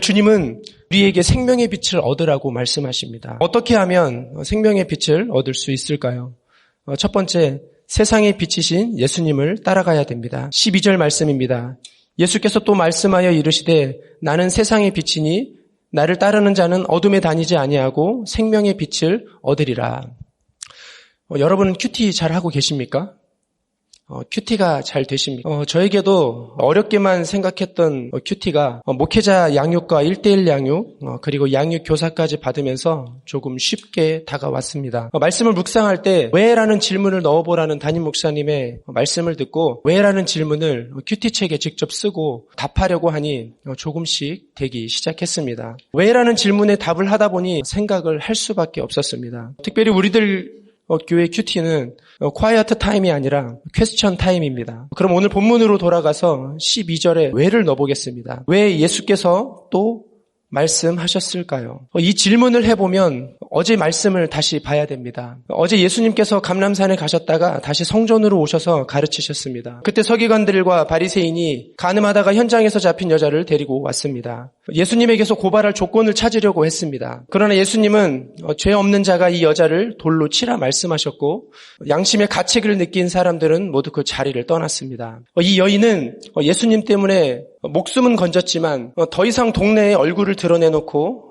주님은 우리에게 생명의 빛을 얻으라고 말씀하십니다. 어떻게 하면 생명의 빛을 얻을 수 있을까요? 첫 번째, 세상의 빛이신 예수님을 따라가야 됩니다. 12절 말씀입니다. 예수께서 또 말씀하여 이르시되 나는 세상의 빛이니 나를 따르는 자는 어둠에 다니지 아니하고 생명의 빛을 얻으리라. 여러분 큐티 잘 하고 계십니까? 큐티가 잘 되십니까? 저에게도 어렵게만 생각했던 큐티가 목회자 양육과 1:1 양육 그리고 양육 교사까지 받으면서 조금 쉽게 다가왔습니다. 말씀을 묵상할 때 왜라는 질문을 넣어보라는 담임 목사님의 말씀을 듣고 왜라는 질문을 큐티책에 직접 쓰고 답하려고 하니 조금씩 되기 시작했습니다. 왜라는 질문에 답을 하다 보니 생각을 할 수밖에 없었습니다. 특별히 우리들 교회 큐티는 quiet 타임이 아니라 퀘스천 타임입니다. 그럼 오늘 본문으로 돌아가서 12절에 왜를 넣어보겠습니다. 왜 예수께서 또 말씀하셨을까요? 이 질문을 해보면 어제 말씀을 다시 봐야 됩니다. 어제 예수님께서 감람산에 가셨다가 다시 성전으로 오셔서 가르치셨습니다. 그때 서기관들과 바리새인이 간음하다가 현장에서 잡힌 여자를 데리고 왔습니다. 예수님에게서 고발할 조건을 찾으려고 했습니다. 그러나 예수님은 죄 없는 자가 이 여자를 돌로 치라 말씀하셨고 양심의 가책을 느낀 사람들은 모두 그 자리를 떠났습니다. 이 여인은 예수님 때문에 목숨은 건졌지만 더 이상 동네에 얼굴을 드러내놓고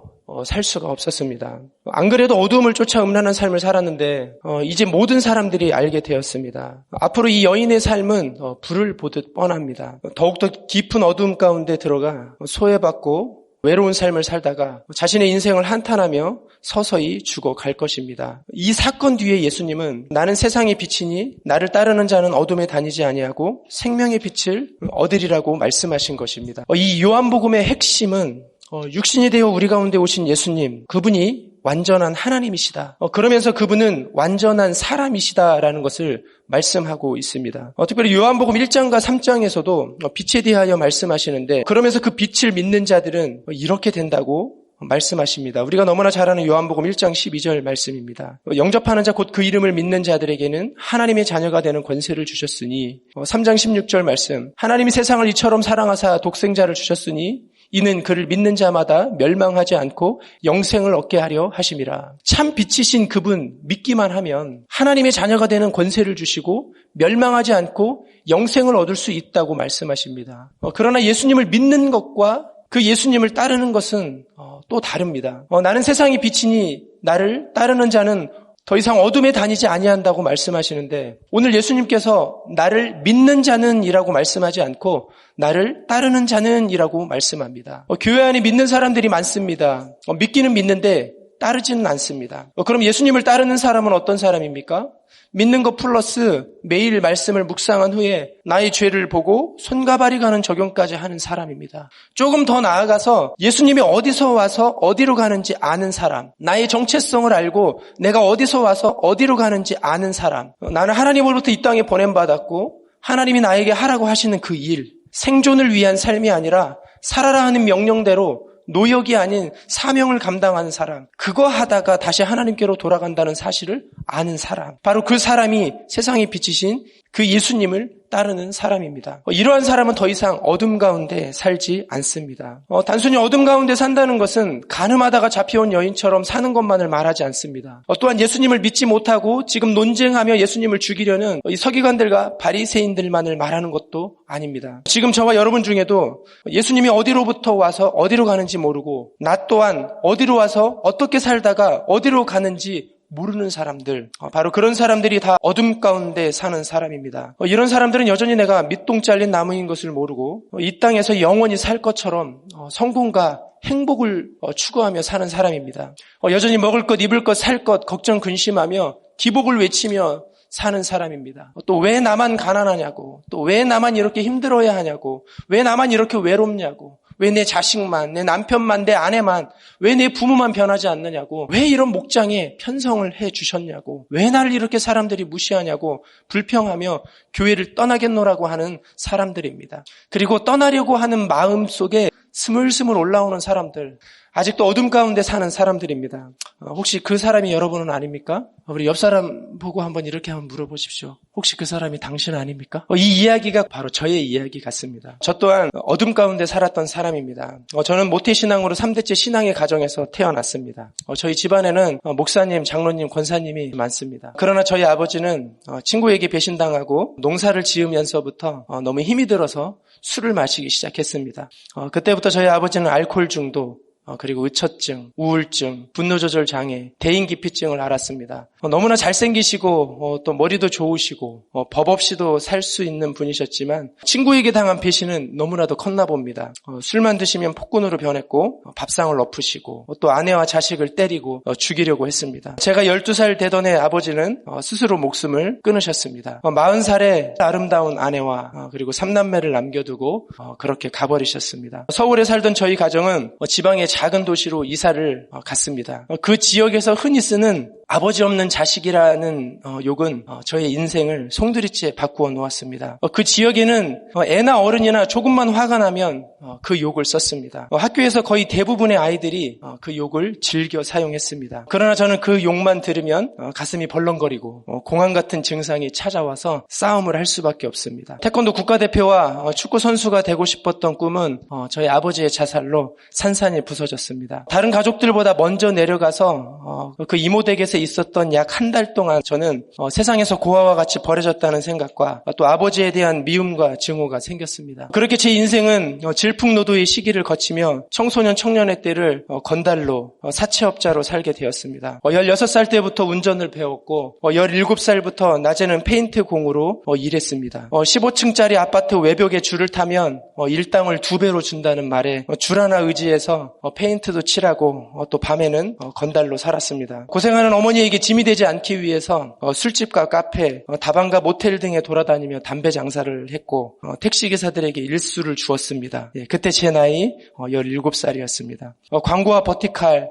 살 수가 없었습니다. 안 그래도 어두움을 쫓아 음란한 삶을 살았는데 이제 모든 사람들이 알게 되었습니다. 앞으로 이 여인의 삶은 불을 보듯 뻔합니다. 더욱더 깊은 어두움 가운데 들어가 소외받고 외로운 삶을 살다가 자신의 인생을 한탄하며 서서히 죽어갈 것입니다. 이 사건 뒤에 예수님은 나는 세상의 빛이니 나를 따르는 자는 어둠에 다니지 아니하고 생명의 빛을 얻으리라고 말씀하신 것입니다. 이 요한복음의 핵심은 육신이 되어 우리 가운데 오신 예수님, 그분이 완전한 하나님이시다. 그러면서 그분은 완전한 사람이시다라는 것을 말씀하고 있습니다. 특별히 요한복음 1장과 3장에서도 빛에 대하여 말씀하시는데 그러면서 그 빛을 믿는 자들은 이렇게 된다고 말씀하십니다. 우리가 너무나 잘 아는 요한복음 1장 12절 말씀입니다. 영접하는 자 곧 그 이름을 믿는 자들에게는 하나님의 자녀가 되는 권세를 주셨으니 3장 16절 말씀 하나님이 세상을 이처럼 사랑하사 독생자를 주셨으니 이는 그를 믿는 자마다 멸망하지 않고 영생을 얻게 하려 하심이라. 참 빛이신 그분 믿기만 하면 하나님의 자녀가 되는 권세를 주시고 멸망하지 않고 영생을 얻을 수 있다고 말씀하십니다. 그러나 예수님을 믿는 것과 그 예수님을 따르는 것은 또 다릅니다. 나는 세상의 빛이니 나를 따르는 자는 더 이상 어둠에 다니지 아니한다고 말씀하시는데 오늘 예수님께서 나를 믿는 자는 이라고 말씀하지 않고 나를 따르는 자는 이라고 말씀합니다. 교회 안에 믿는 사람들이 많습니다. 믿기는 믿는데 따르지는 않습니다. 그럼 예수님을 따르는 사람은 어떤 사람입니까? 믿는 것 플러스 매일 말씀을 묵상한 후에 나의 죄를 보고 손가발이 가는 적용까지 하는 사람입니다. 조금 더 나아가서 예수님이 어디서 와서 어디로 가는지 아는 사람, 나의 정체성을 알고 내가 어디서 와서 어디로 가는지 아는 사람, 나는 하나님으로부터 이 땅에 보냄받았고 하나님이 나에게 하라고 하시는 그 일, 생존을 위한 삶이 아니라 살아라 하는 명령대로 노역이 아닌 사명을 감당하는 사람, 그거 하다가 다시 하나님께로 돌아간다는 사실을 아는 사람, 바로 그 사람이 세상에 비치신 그 예수님을 따르는 사람입니다. 이러한 사람은 더 이상 어둠 가운데 살지 않습니다. 단순히 어둠 가운데 산다는 것은 간음하다가 잡혀온 여인처럼 사는 것만을 말하지 않습니다. 또한 예수님을 믿지 못하고 지금 논쟁하며 예수님을 죽이려는 이 서기관들과 바리새인들만을 말하는 것도 아닙니다. 지금 저와 여러분 중에도 예수님이 어디로부터 와서 어디로 가는지 모르고 나 또한 어디로 와서 어떻게 살다가 어디로 가는지 모르는 사람들, 바로 그런 사람들이 다 어둠 가운데 사는 사람입니다. 이런 사람들은 여전히 내가 밑동 잘린 나무인 것을 모르고 이 땅에서 영원히 살 것처럼 성공과 행복을 추구하며 사는 사람입니다. 여전히 먹을 것, 입을 것, 살 것 걱정 근심하며 기복을 외치며 사는 사람입니다. 또 왜 나만 가난하냐고, 또 왜 나만 이렇게 힘들어야 하냐고, 왜 나만 이렇게 외롭냐고, 왜 내 자식만, 내 남편만, 내 아내만, 왜 내 부모만 변하지 않느냐고, 왜 이런 목장에 편성을 해 주셨냐고, 왜 나를 이렇게 사람들이 무시하냐고 불평하며 교회를 떠나겠노라고 하는 사람들입니다. 그리고 떠나려고 하는 마음 속에 스물스물 올라오는 사람들, 아직도 어둠 가운데 사는 사람들입니다. 혹시 그 사람이 여러분은 아닙니까? 우리 옆 사람 보고 한번 이렇게 한번 물어보십시오. 혹시 그 사람이 당신 아닙니까? 이 이야기가 바로 저의 이야기 같습니다. 저 또한 어둠 가운데 살았던 사람입니다. 저는 모태신앙으로 3대째 신앙의 가정에서 태어났습니다. 저희 집안에는 목사님, 장로님, 권사님이 많습니다. 그러나 저희 아버지는 친구에게 배신당하고 농사를 지으면서부터 너무 힘이 들어서 술을 마시기 시작했습니다. 그때부터 저희 아버지는 알코올 중독, 그리고 의처증, 우울증, 분노조절 장애, 대인기피증을 앓았습니다. 너무나 잘생기시고 또 머리도 좋으시고 법 없이도 살 수 있는 분이셨지만 친구에게 당한 배신은 너무나도 컸나 봅니다. 술만 드시면 폭군으로 변했고 밥상을 엎으시고 또 아내와 자식을 때리고 죽이려고 했습니다. 제가 12살 되던 해 아버지는 스스로 목숨을 끊으셨습니다. 40살에 아름다운 아내와 그리고 3남매를 남겨두고 그렇게 가버리셨습니다. 서울에 살던 저희 가정은 지방의 작은 도시로 이사를 갔습니다. 그 지역에서 흔히 쓰는 아버지 없는 자식이라는 욕은 저의 인생을 송두리째 바꾸어 놓았습니다. 그 지역에는 애나 어른이나 조금만 화가 나면 그 욕을 썼습니다. 학교에서 거의 대부분의 아이들이 그 욕을 즐겨 사용했습니다. 그러나 저는 그 욕만 들으면 가슴이 벌렁거리고 공황 같은 증상이 찾아와서 싸움을 할 수밖에 없습니다. 태권도 국가대표와 축구 선수가 되고 싶었던 꿈은 저희 아버지의 자살로 산산이 부서졌습니다. 다른 가족들보다 먼저 내려가서 그 이모 댁에서 있었던 약 한 달 동안 저는 세상에서 고아와 같이 버려졌다는 생각과 또 아버지에 대한 미움과 증오가 생겼습니다. 그렇게 제 인생은 질풍노도의 시기를 거치며 청소년 청년의 때를 건달로 사채업자로 살게 되었습니다. 16살 때부터 운전을 배웠고 17살부터 낮에는 페인트 공으로 일했습니다. 15층짜리 아파트 외벽에 줄을 타면 일당을 2배로 준다는 말에 줄 하나 의지해서 페인트도 칠하고 또 밤에는 건달로 살았습니다. 고생하는 어머니에게 짐이 되지 않기 위해서 술집과 카페, 다방과 모텔 등에 돌아다니며 담배 장사를 했고 택시기사들에게 일수를 주었습니다. 그때 제 나이 17살이었습니다. 광고와 버티칼,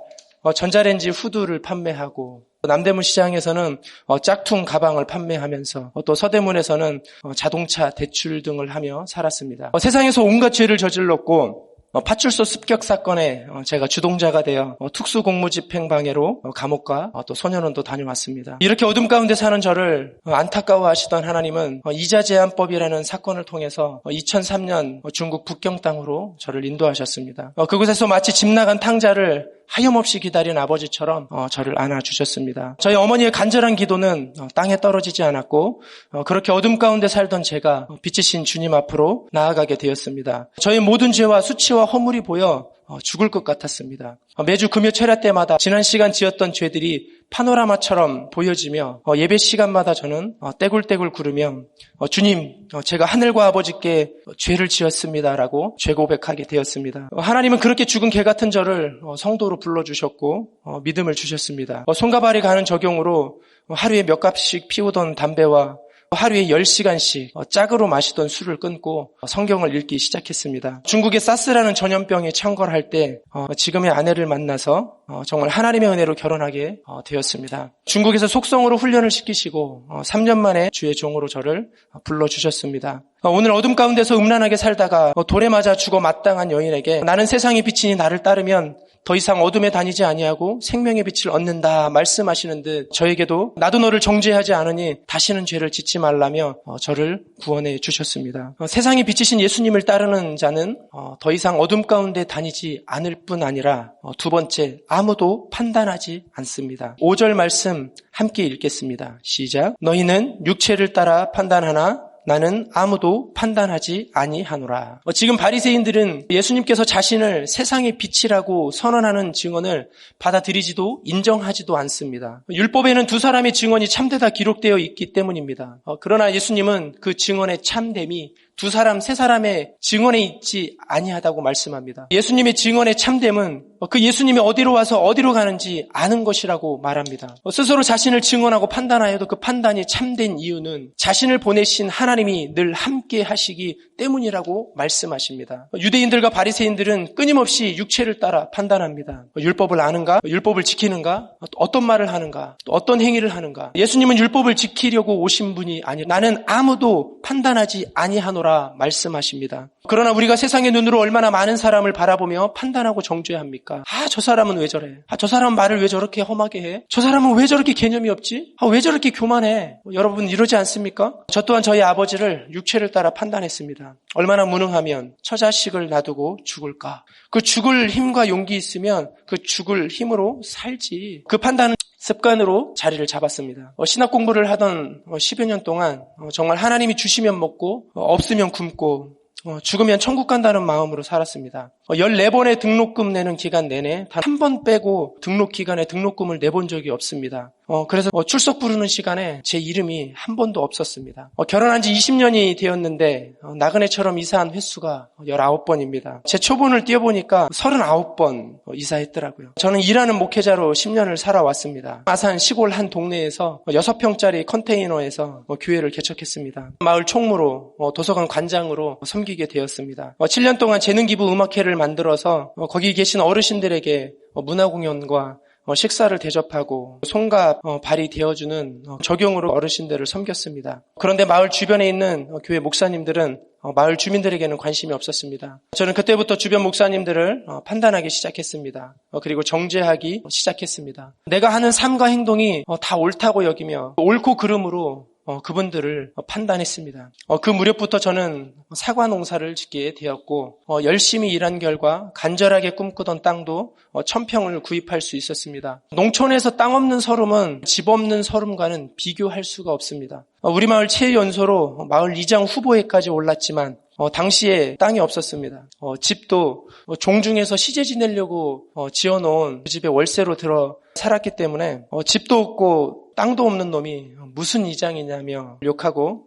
전자레인지 후드를 판매하고 남대문 시장에서는 짝퉁 가방을 판매하면서 또 서대문에서는 자동차 대출 등을 하며 살았습니다. 세상에서 온갖 죄를 저질렀고 파출소 습격 사건에 제가 주동자가 되어 특수공무집행방해로 감옥과 또 소년원도 다녀왔습니다. 이렇게 어둠 가운데 사는 저를 안타까워하시던 하나님은 이자제한법이라는 사건을 통해서 2003년 중국 북경 땅으로 저를 인도하셨습니다. 그곳에서 마치 집 나간 탕자를 하염없이 기다린 아버지처럼 저를 안아주셨습니다. 저희 어머니의 간절한 기도는 땅에 떨어지지 않았고 그렇게 어둠 가운데 살던 제가 빛이신 주님 앞으로 나아가게 되었습니다. 저희 모든 죄와 수치와 허물이 보여 죽을 것 같았습니다. 매주 금요 철야 때마다 지난 시간 지었던 죄들이 파노라마처럼 보여지며 예배 시간마다 저는 떼굴떼굴 구르며 주님, 제가 하늘과 아버지께 죄를 지었습니다라고 죄고백하게 되었습니다. 하나님은 그렇게 죽은 개 같은 저를 성도로 불러주셨고 믿음을 주셨습니다. 손과 발이 가는 적용으로 하루에 몇 갑씩 피우던 담배와 하루에 10시간씩 짝으로 마시던 술을 끊고 성경을 읽기 시작했습니다. 중국의 사스라는 전염병에 창궐할 때 지금의 아내를 만나서 정말 하나님의 은혜로 결혼하게 되었습니다. 중국에서 속성으로 훈련을 시키시고 3년 만에 주의 종으로 저를 불러주셨습니다. 오늘 어둠 가운데서 음란하게 살다가 돌에 맞아 죽어 마땅한 여인에게 나는 세상의 빛이니 나를 따르면 더 이상 어둠에 다니지 아니하고 생명의 빛을 얻는다 말씀하시는 듯 저에게도 나도 너를 정죄하지 않으니 다시는 죄를 짓지 말라며 저를 구원해 주셨습니다. 세상의 빛이신 예수님을 따르는 자는 더 이상 어둠 가운데 다니지 않을 뿐 아니라 두 번째, 아무도 판단하지 않습니다. 5절 말씀 함께 읽겠습니다. 시작. 너희는 육체를 따라 판단하나 나는 아무도 판단하지 아니하노라. 지금 바리새인들은 예수님께서 자신을 세상의 빛이라고 선언하는 증언을 받아들이지도 인정하지도 않습니다. 율법에는 두 사람의 증언이 참되다 기록되어 있기 때문입니다. 그러나 예수님은 그 증언의 참됨이 두 사람, 세 사람의 증언에 있지 아니하다고 말씀합니다. 예수님의 증언의 참됨은 그 예수님이 어디로 와서 어디로 가는지 아는 것이라고 말합니다. 스스로 자신을 증언하고 판단하여도 그 판단이 참된 이유는 자신을 보내신 하나님이 늘 함께 하시기 때문이라고 말씀하십니다. 유대인들과 바리새인들은 끊임없이 육체를 따라 판단합니다. 율법을 아는가? 율법을 지키는가? 어떤 말을 하는가? 또 어떤 행위를 하는가? 예수님은 율법을 지키려고 오신 분이 아니라 나는 아무도 판단하지 아니하노라 판단하노라 말씀하십니다. 그러나 우리가 세상의 눈으로 얼마나 많은 사람을 바라보며 판단하고 정죄합니까? 저 사람은 왜 저래? 저 사람은 말을 왜 저렇게 험하게 해? 저 사람은 왜 저렇게 개념이 없지? 왜 저렇게 교만해? 여러분 이러지 않습니까? 저 또한 저희 아버지를 육체를 따라 판단했습니다. 얼마나 무능하면 처자식을 놔두고 죽을까? 그 죽을 힘과 용기 있으면 그 죽을 힘으로 살지. 그 판단은 습관으로 자리를 잡았습니다. 신학 공부를 하던 10여 년 동안 정말 하나님이 주시면 먹고 없으면 굶고 죽으면 천국 간다는 마음으로 살았습니다. 14번의 등록금 내는 기간 내내 단 한 번 빼고 등록 기간에 등록금을 내본 적이 없습니다. 그래서 출석 부르는 시간에 제 이름이 한 번도 없었습니다. 결혼한 지 20년이 되었는데 나그네처럼 이사한 횟수가 19번입니다. 제 초본을 띄워보니까 39번 이사했더라고요. 저는 일하는 목회자로 10년을 살아왔습니다. 아산 시골 한 동네에서 6평짜리 컨테이너에서 교회를 개척했습니다. 마을 총무로 도서관 관장으로 섬기게 되었습니다. 7년 동안 재능기부 음악회를 만들어서 거기 계신 어르신들에게 문화공연과 식사를 대접하고 손과 발이 되어주는 적용으로 어르신들을 섬겼습니다. 그런데 마을 주변에 있는 교회 목사님들은 마을 주민들에게는 관심이 없었습니다. 저는 그때부터 주변 목사님들을 판단하기 시작했습니다. 그리고 정죄하기 시작했습니다. 내가 하는 삶과 행동이 다 옳다고 여기며 옳고 그름으로 그분들을 판단했습니다. 그 무렵부터 저는 사과 농사를 짓게 되었고 열심히 일한 결과 간절하게 꿈꾸던 땅도 1000평을 구입할 수 있었습니다. 농촌에서 땅 없는 서름은 집 없는 서름과는 비교할 수가 없습니다. 우리 마을 최연소로 마을 이장 후보에까지 올랐지만 당시에 땅이 없었습니다. 집도 종중에서 시제 지내려고 지어놓은 그 집에 월세로 들어 살았기 때문에 집도 없고 땅도 없는 놈이 무슨 이장이냐며 욕하고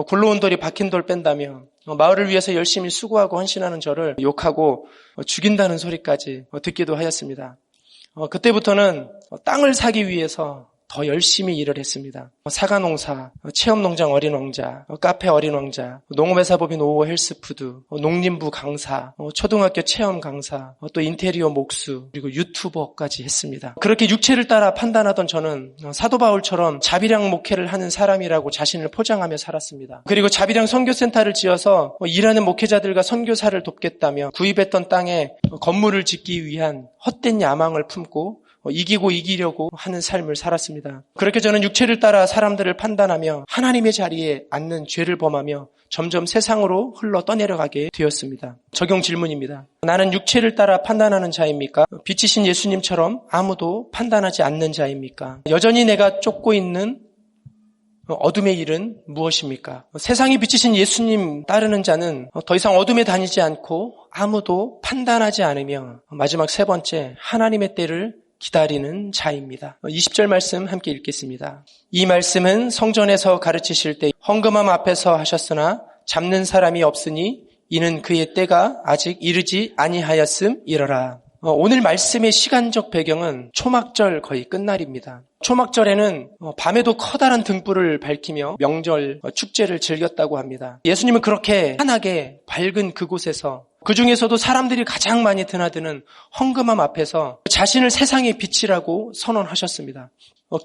굴러온 돌이 박힌 돌 뺀다며 마을을 위해서 열심히 수고하고 헌신하는 저를 욕하고 죽인다는 소리까지 듣기도 하였습니다. 그때부터는 땅을 사기 위해서 더 열심히 일을 했습니다. 사과농사, 체험농장 어린왕자, 카페 어린왕자, 농업회사법인 오호 헬스푸드, 농림부 강사, 초등학교 체험 강사, 또 인테리어 목수, 그리고 유튜버까지 했습니다. 그렇게 육체를 따라 판단하던 저는 사도 바울처럼 자비량 목회를 하는 사람이라고 자신을 포장하며 살았습니다. 그리고 자비량 선교센터를 지어서 일하는 목회자들과 선교사를 돕겠다며 구입했던 땅에 건물을 짓기 위한 헛된 야망을 품고 이기고 이기려고 하는 삶을 살았습니다. 그렇게 저는 육체를 따라 사람들을 판단하며 하나님의 자리에 앉는 죄를 범하며 점점 세상으로 흘러 떠내려가게 되었습니다. 적용 질문입니다. 나는 육체를 따라 판단하는 자입니까? 빛이신 예수님처럼 아무도 판단하지 않는 자입니까? 여전히 내가 쫓고 있는 어둠의 일은 무엇입니까? 세상이 비치신 예수님 따르는 자는 더 이상 어둠에 다니지 않고 아무도 판단하지 않으며 마지막 세 번째 하나님의 때를 기다리는 자입니다. 20절 말씀 함께 읽겠습니다. 이 말씀은 성전에서 가르치실 때 헌금함 앞에서 하셨으나 잡는 사람이 없으니 이는 그의 때가 아직 이르지 아니하였음이러라. 오늘 말씀의 시간적 배경은 초막절 거의 끝날입니다. 초막절에는 밤에도 커다란 등불을 밝히며 명절 축제를 즐겼다고 합니다. 예수님은 그렇게 환하게 밝은 그곳에서 그 중에서도 사람들이 가장 많이 드나드는 헌금함 앞에서 자신을 세상의 빛이라고 선언하셨습니다.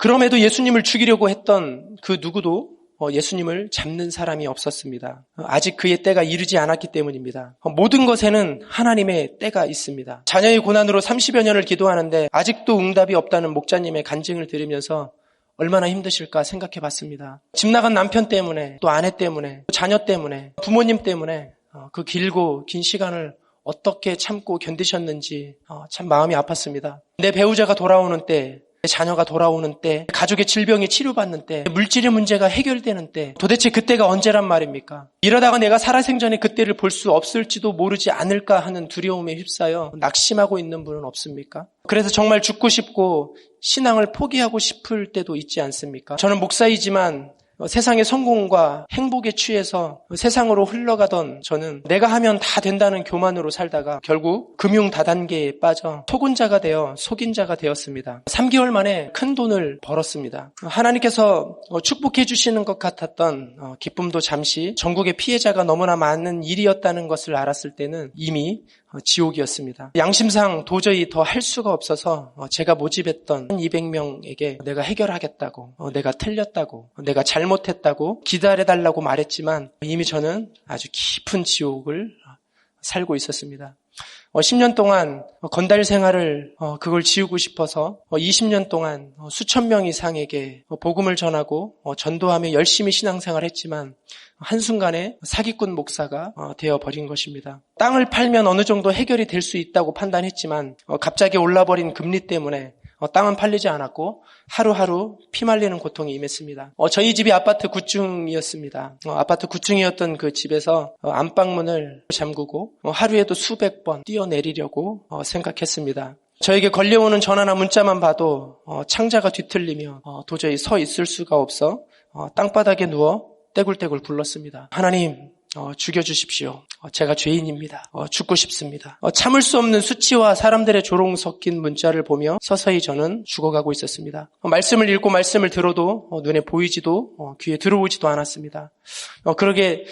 그럼에도 예수님을 죽이려고 했던 그 누구도 예수님을 잡는 사람이 없었습니다. 아직 그의 때가 이르지 않았기 때문입니다. 모든 것에는 하나님의 때가 있습니다. 자녀의 고난으로 30여 년을 기도하는데 아직도 응답이 없다는 목자님의 간증을 들으면서 얼마나 힘드실까 생각해 봤습니다. 집 나간 남편 때문에, 또 아내 때문에, 자녀 때문에, 부모님 때문에 그 길고 긴 시간을 어떻게 참고 견디셨는지 참 마음이 아팠습니다. 내 배우자가 돌아오는 때, 내 자녀가 돌아오는 때, 가족의 질병이 치료받는 때, 물질의 문제가 해결되는 때, 도대체 그때가 언제란 말입니까? 이러다가 내가 살아생전에 그때를 볼 수 없을지도 모르지 않을까 하는 두려움에 휩싸여 낙심하고 있는 분은 없습니까? 그래서 정말 죽고 싶고 신앙을 포기하고 싶을 때도 있지 않습니까? 저는 목사이지만 세상의 성공과 행복에 취해서 세상으로 흘러가던 저는 내가 하면 다 된다는 교만으로 살다가 결국 금융 다단계에 빠져 속은 자가 되어 속인 자가 되었습니다. 3개월 만에 큰 돈을 벌었습니다. 하나님께서 축복해 주시는 것 같았던 기쁨도 잠시 전국의 피해자가 너무나 많은 일이었다는 것을 알았을 때는 이미 지옥이었습니다. 양심상 도저히 더 할 수가 없어서 제가 모집했던 200명에게 내가 해결하겠다고, 내가 틀렸다고, 내가 잘못했다고 기다려달라고 말했지만 이미 저는 아주 깊은 지옥을 살고 있었습니다. 10년 동안 건달 생활을 그걸 지우고 싶어서 20년 동안 수천 명 이상에게 복음을 전하고 전도하며 열심히 신앙생활을 했지만 한순간에 사기꾼 목사가 되어버린 것입니다. 땅을 팔면 어느 정도 해결이 될 수 있다고 판단했지만 갑자기 올라버린 금리 때문에 땅은 팔리지 않았고 하루하루 피말리는 고통이 임했습니다. 저희 집이 아파트 9층이었습니다. 아파트 9층이었던 그 집에서 안방문을 잠그고 하루에도 수백 번 뛰어내리려고 생각했습니다. 저에게 걸려오는 전화나 문자만 봐도 창자가 뒤틀리며 도저히 서 있을 수가 없어 땅바닥에 누워 떼굴떼굴 굴렀습니다. 하나님, 죽여주십시오. 제가 죄인입니다. 죽고 싶습니다. 참을 수 없는 수치와 사람들의 조롱 섞인 문자를 보며 서서히 저는 죽어가고 있었습니다. 말씀을 읽고 말씀을 들어도 눈에 보이지도 귀에 들어오지도 않았습니다. 그렇게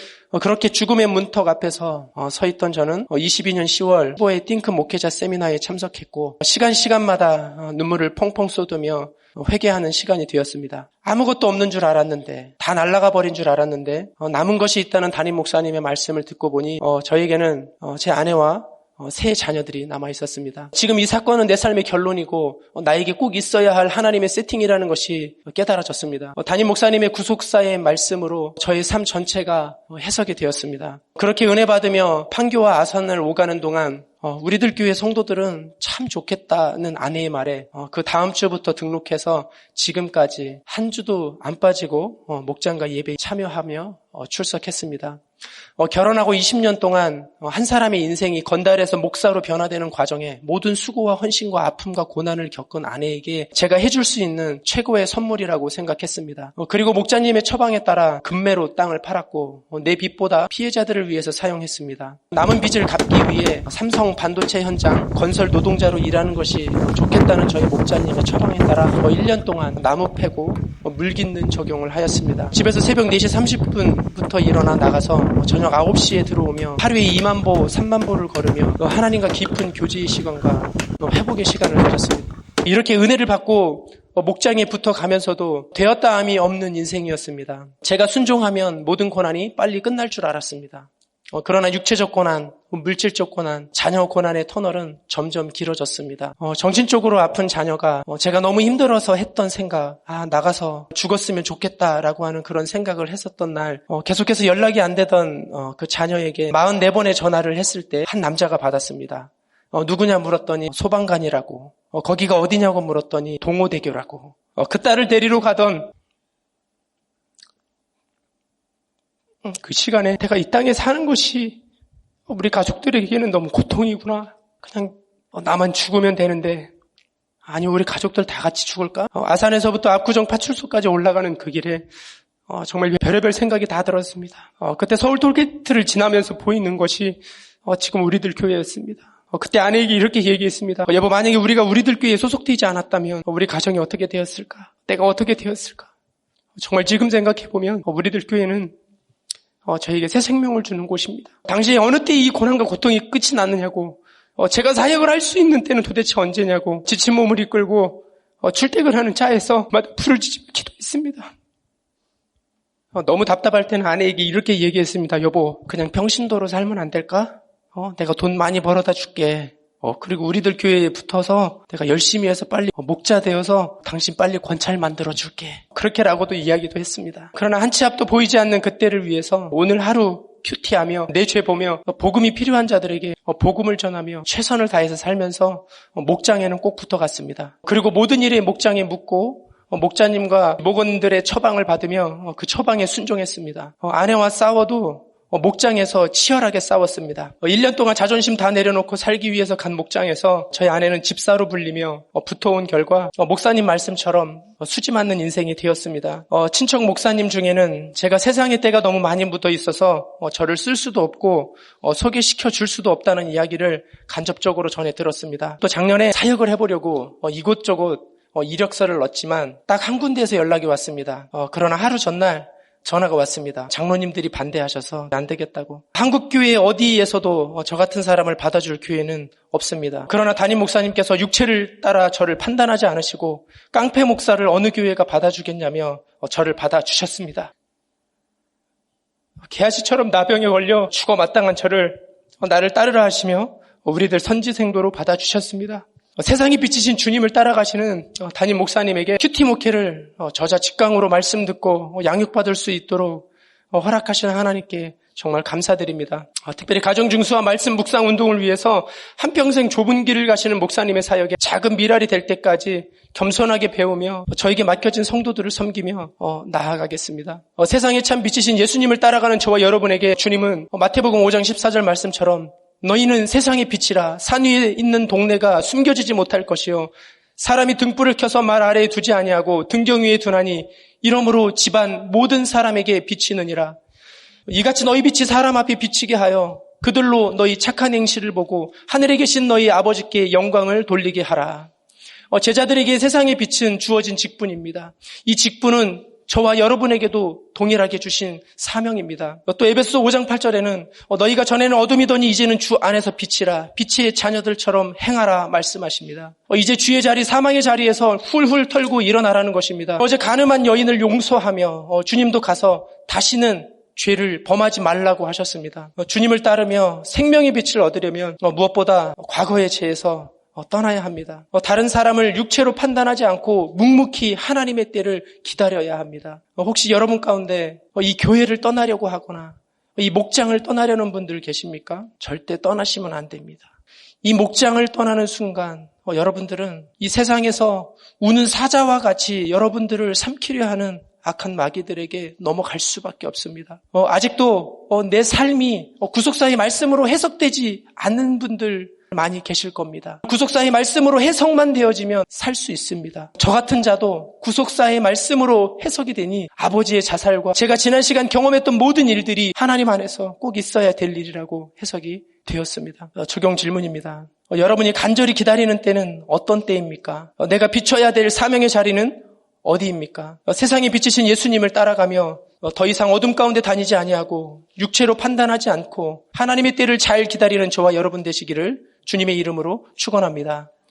죽음의 문턱 앞에서 서 있던 저는 22년 10월 후보의 띵크 목회자 세미나에 참석했고 시간마다 눈물을 펑펑 쏟으며 회개하는 시간이 되었습니다. 아무것도 없는 줄 알았는데, 다 날아가 버린 줄 알았는데 남은 것이 있다는 담임 목사님의 말씀을 듣고 보니 저에게는 제 아내와 세 자녀들이 남아 있었습니다. 지금 이 사건은 내 삶의 결론이고 나에게 꼭 있어야 할 하나님의 세팅이라는 것이 깨달아졌습니다. 담임 목사님의 구속사의 말씀으로 저의 삶 전체가 해석이 되었습니다. 그렇게 은혜 받으며 판교와 아산을 오가는 동안 우리들 교회 성도들은 참 좋겠다는 아내의 말에 그 다음 주부터 등록해서 지금까지 한 주도 안 빠지고 목장과 예배에 참여하며 출석했습니다. 결혼하고 20년 동안 한 사람의 인생이 건달에서 목사로 변화되는 과정에 모든 수고와 헌신과 아픔과 고난을 겪은 아내에게 제가 해줄 수 있는 최고의 선물이라고 생각했습니다. 그리고 목자님의 처방에 따라 금매로 땅을 팔았고 내 빚보다 피해자들을 위해서 사용했습니다. 남은 빚을 갚기 위해 삼성 반도체 현장 건설 노동자로 일하는 것이 좋겠다는 저희 목자님의 처방에 따라 1년 동안 나무 패고 물 깃는 적용을 하였습니다. 집에서 새벽 4시 30분부터 일어나 나가서 저녁 9시에 들어오며 하루에 2만 보, 3만 보를 걸으며 하나님과 깊은 교제의 시간과 회복의 시간을 가졌습니다. 이렇게 은혜를 받고 목장에 붙어가면서도 되었다함이 없는 인생이었습니다. 제가 순종하면 모든 고난이 빨리 끝날 줄 알았습니다. 그러나 육체적 고난, 물질적 고난, 자녀 고난의 터널은 점점 길어졌습니다. 정신적으로 아픈 자녀가 제가 너무 힘들어서 했던 생각, 나가서 죽었으면 좋겠다라고 하는 그런 생각을 했었던 날, 계속해서 연락이 안 되던 그 자녀에게 44번의 전화를 했을 때 한 남자가 받았습니다. 누구냐 물었더니 소방관이라고, 거기가 어디냐고 물었더니 동호대교라고. 그 딸을 데리러 가던 그 시간에 내가 이 땅에 사는 것이 우리 가족들에게는 너무 고통이구나. 그냥 나만 죽으면 되는데 아니 우리 가족들 다 같이 죽을까? 아산에서부터 압구정 파출소까지 올라가는 그 길에 정말 별의별 생각이 다 들었습니다. 그때 서울 톨게이트를 지나면서 보이는 것이 지금 우리들 교회였습니다. 그때 아내에게 이렇게 얘기했습니다. 여보, 만약에 우리가 우리들 교회에 소속되지 않았다면 우리 가정이 어떻게 되었을까? 내가 어떻게 되었을까? 정말 지금 생각해보면 우리들 교회는 저에게 새 생명을 주는 곳입니다. 당시에 어느 때 이 고난과 고통이 끝이 났느냐고, 제가 사역을 할 수 있는 때는 도대체 언제냐고, 지친 몸을 이끌고 출퇴근하는 차에서 불을 지지며 기도했습니다. 너무 답답할 때는 아내에게 이렇게 얘기했습니다. 여보, 그냥 평신도로 살면 안 될까? 내가 돈 많이 벌어다 줄게. 그리고 우리들 교회에 붙어서 내가 열심히 해서 빨리 목자 되어서 당신 빨리 권찰 만들어줄게. 그렇게라고도 이야기도 했습니다. 그러나 한 치 앞도 보이지 않는 그때를 위해서 오늘 하루 큐티하며 내 죄 보며 복음이 필요한 자들에게 복음을 전하며 최선을 다해서 살면서 목장에는 꼭 붙어갔습니다. 그리고 모든 일에 목장에 묻고 목자님과 목원들의 처방을 받으며 그 처방에 순종했습니다. 아내와 싸워도 목장에서 치열하게 싸웠습니다. 1년 동안 자존심 다 내려놓고 살기 위해서 간 목장에서 저희 아내는 집사로 불리며 붙어온 결과 목사님 말씀처럼 수지 맞는 인생이 되었습니다. 친척 목사님 중에는 제가 세상의 때가 너무 많이 묻어 있어서 저를 쓸 수도 없고 소개시켜 줄 수도 없다는 이야기를 간접적으로 전해 들었습니다. 또 작년에 사역을 해보려고 이곳저곳 이력서를 넣었지만 딱 한 군데에서 연락이 왔습니다. 그러나 하루 전날 전화가 왔습니다. 장로님들이 반대하셔서 안 되겠다고. 한국교회 어디에서도 저 같은 사람을 받아줄 교회는 없습니다. 그러나 담임 목사님께서 육체를 따라 저를 판단하지 않으시고 깡패 목사를 어느 교회가 받아주겠냐며 저를 받아주셨습니다. 개아시처럼 나병에 걸려 죽어 마땅한 저를 나를 따르라 하시며 우리들 선지생도로 받아주셨습니다. 세상이 비치신 주님을 따라가시는 담임 목사님에게 큐티 목회를 저자 직강으로 말씀 듣고 양육받을 수 있도록 허락하시는 하나님께 정말 감사드립니다. 특별히 가정중수와 말씀 묵상 운동을 위해서 한평생 좁은 길을 가시는 목사님의 사역에 작은 미랄이 될 때까지 겸손하게 배우며 저에게 맡겨진 성도들을 섬기며 나아가겠습니다. 세상에 참 비치신 예수님을 따라가는 저와 여러분에게 주님은 마태복음 5장 14절 말씀처럼 너희는 세상의 빛이라 산 위에 있는 동네가 숨겨지지 못할 것이요 사람이 등불을 켜서 말 아래에 두지 아니하고 등경 위에 두나니 이러므로 집안 모든 사람에게 비치느니라. 이같이 너희 빛이 사람 앞에 비치게 하여 그들로 너희 착한 행실을 보고 하늘에 계신 너희 아버지께 영광을 돌리게 하라. 제자들에게 세상의 빛은 주어진 직분입니다. 이 직분은 저와 여러분에게도 동일하게 주신 사명입니다. 또 에베소 5장 8절에는 너희가 전에는 어둠이더니 이제는 주 안에서 빛이라 빛의 자녀들처럼 행하라 말씀하십니다. 이제 주의 자리 사망의 자리에서 훌훌 털고 일어나라는 것입니다. 어제 가늠한 여인을 용서하며 주님도 가서 다시는 죄를 범하지 말라고 하셨습니다. 주님을 따르며 생명의 빛을 얻으려면 무엇보다 과거의 죄에서 떠나야 합니다. 다른 사람을 육체로 판단하지 않고 묵묵히 하나님의 때를 기다려야 합니다. 혹시 여러분 가운데 이 교회를 떠나려고 하거나 이 목장을 떠나려는 분들 계십니까? 절대 떠나시면 안 됩니다. 이 목장을 떠나는 순간 여러분들은 이 세상에서 우는 사자와 같이 여러분들을 삼키려 하는 악한 마귀들에게 넘어갈 수밖에 없습니다. 아직도 내 삶이 구속사의 말씀으로 해석되지 않는 분들 많이 계실 겁니다. 구속사의 말씀으로 해석만 되어지면 살 수 있습니다. 저 같은 자도 구속사의 말씀으로 해석이 되니 아버지의 자살과 제가 지난 시간 경험했던 모든 일들이 하나님 안에서 꼭 있어야 될 일이라고 해석이 되었습니다. 적용 질문입니다. 여러분이 간절히 기다리는 때는 어떤 때입니까? 내가 비춰야 될 사명의 자리는 어디입니까? 세상에 비치신 예수님을 따라가며 더 이상 어둠 가운데 다니지 아니하고 육체로 판단하지 않고 하나님의 때를 잘 기다리는 저와 여러분 되시기를 주님의 이름으로 축원합니다.